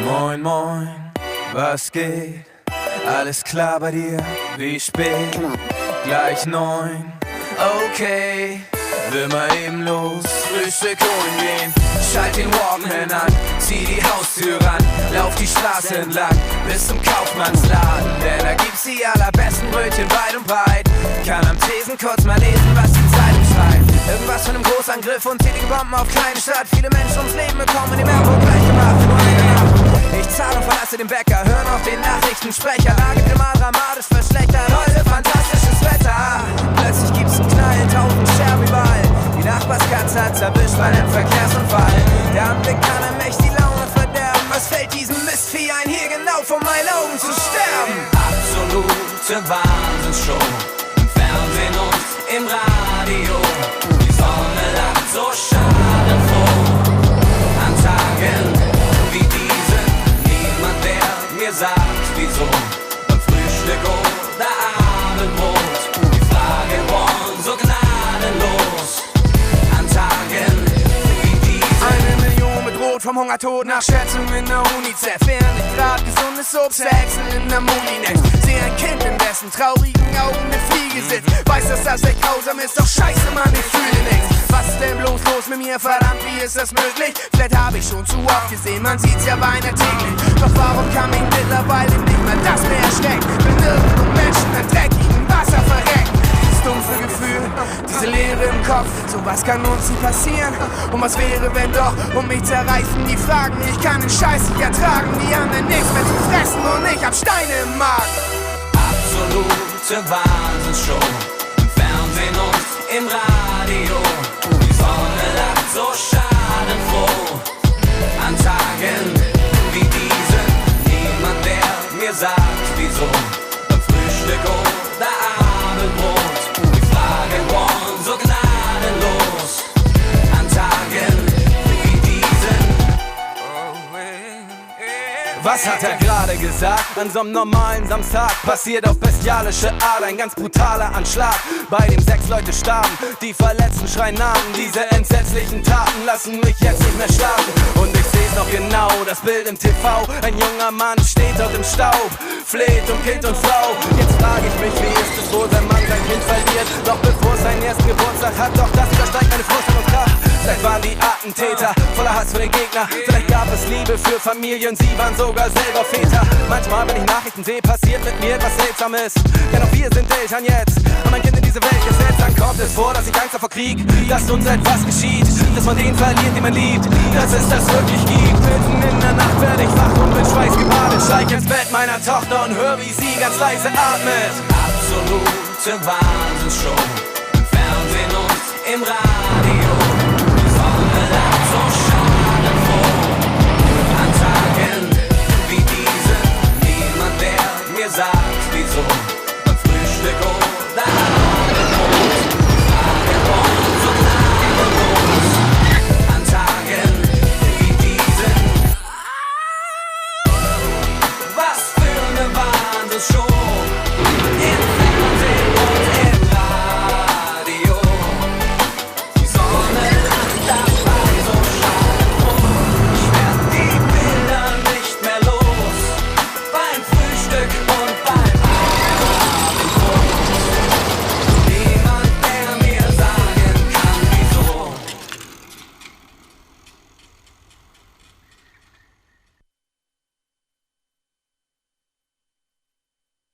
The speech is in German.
Moin, moin, was geht? Alles klar bei dir? Wie spät? Gleich 9, okay. Will mal eben los, Frühstück holen gehen. Schalt den Walkman an, zieh die Haustür ran, lauf die Straße entlang bis zum Kaufmannsladen. Denn da gibt's die allerbesten Brötchen weit und breit. Kann am Tresen kurz mal lesen, was die Zeitung schreibt. Irgendwas von einem Großangriff und tätige Bomben auf kleine Stadt. Viele Menschen ums Leben bekommen in dem Airport gleich gemacht. Nur eine Nacht. Ich zahle und verlasse den Bäcker, hören auf den Nachrichtensprecher. Lage wieder mal dramatisch verschlechtert, heute fantastisches Wetter. Plötzlich gibt's einen Knall, 1000 Scherben überall. Die Nachbarskatze hat's erwischt bei einem Verkehrsunfall. Der Anblick kann einem echt die Laune verderben. Was fällt diesem Mistvieh ein, hier genau vor meinen Augen zu sterben? Absolute Wahnsinnsshow. Im Fernsehen und im Radio. Die Sonne lacht so schadenfroh. An Tagen wie diesen, niemand der mir sagt, wieso. Beim Frühstück oder Abendbrot. Die Fragen wollen so gnadenlos. An Tagen wie diesen. 1 Million bedroht vom Hungertod nach Schätzungen der UNICEF. Während ich grad gesundes Obst verhexen in der Molinex. Sehe ein Kind, in dessen traurigen Augen eine Fliege sitzt. Weiß, dass das echt grausam ist, doch scheiße, Mann, ich fühle nichts. Was ist denn bloß los mit mir, verdammt, wie ist das möglich? Vielleicht habe ich schon zu oft gesehen, man sieht's ja beinahe täglich. Doch warum kann mich mittlerweile nicht mehr das mehr erschrecken? Wenn nirgendwo Menschen an dreckigem Wasser verrecken. Dieses dumpfe Gefühl, diese Leere im Kopf, sowas kann uns nie passieren. Und was wäre, wenn doch, mich zerreißen die Fragen. Ich kann den Scheiß nicht ertragen, die anderen nichts mehr zu fressen und ich hab Steine im Magen. Absolute Wahnsinnsshow. Im Fernsehen und im Radio. Die Sonne lacht so schadenfroh. An Tagen wie diesen, niemand der mir sagt, wieso. Beim Frühstück oder Abendbrot. Die Fragen wollen so gnadenlos. An Tagen wie diesen. Was hat er gerade gesagt? An so einem normalen Samstag passiert auf bestialische Art ein ganz brutaler Anschlag, bei dem 6 Leute starben. Die Verletzten schreien Namen. Diese entsetzlichen Taten lassen mich jetzt nicht mehr schlafen. Und ich seh's noch genau, das Bild im TV. Ein junger Mann steht dort im Staub, fleht um Kind und Frau. Jetzt frage ich mich, wie ist es wohl, wenn man sein Kind verliert? Doch bevor es seinen ersten Geburtstag hat, doch das übersteigt meine Vorstellungskraft. Vielleicht waren die Attentäter voller Hass für den Gegner. Vielleicht gab es Liebe für Familien, sie waren sogar selber Väter. Manchmal, wenn ich Nachrichten sehe, passiert mit mir etwas Seltsames. Denn auch wir sind Eltern jetzt und mein Kind in diese Welt gesetzt. Dann kommt es vor, dass ich Angst davor krieg, dass uns etwas geschieht, dass man den verliert, den man liebt, dass es das wirklich gibt. Mitten in der Nacht werde ich wach und mit Schweiß gebadet. Steig ins Bett meiner Tochter und hör, wie sie ganz leise atmet. Absolute Wahnsinnsshow. Im Fernsehen und im Radio.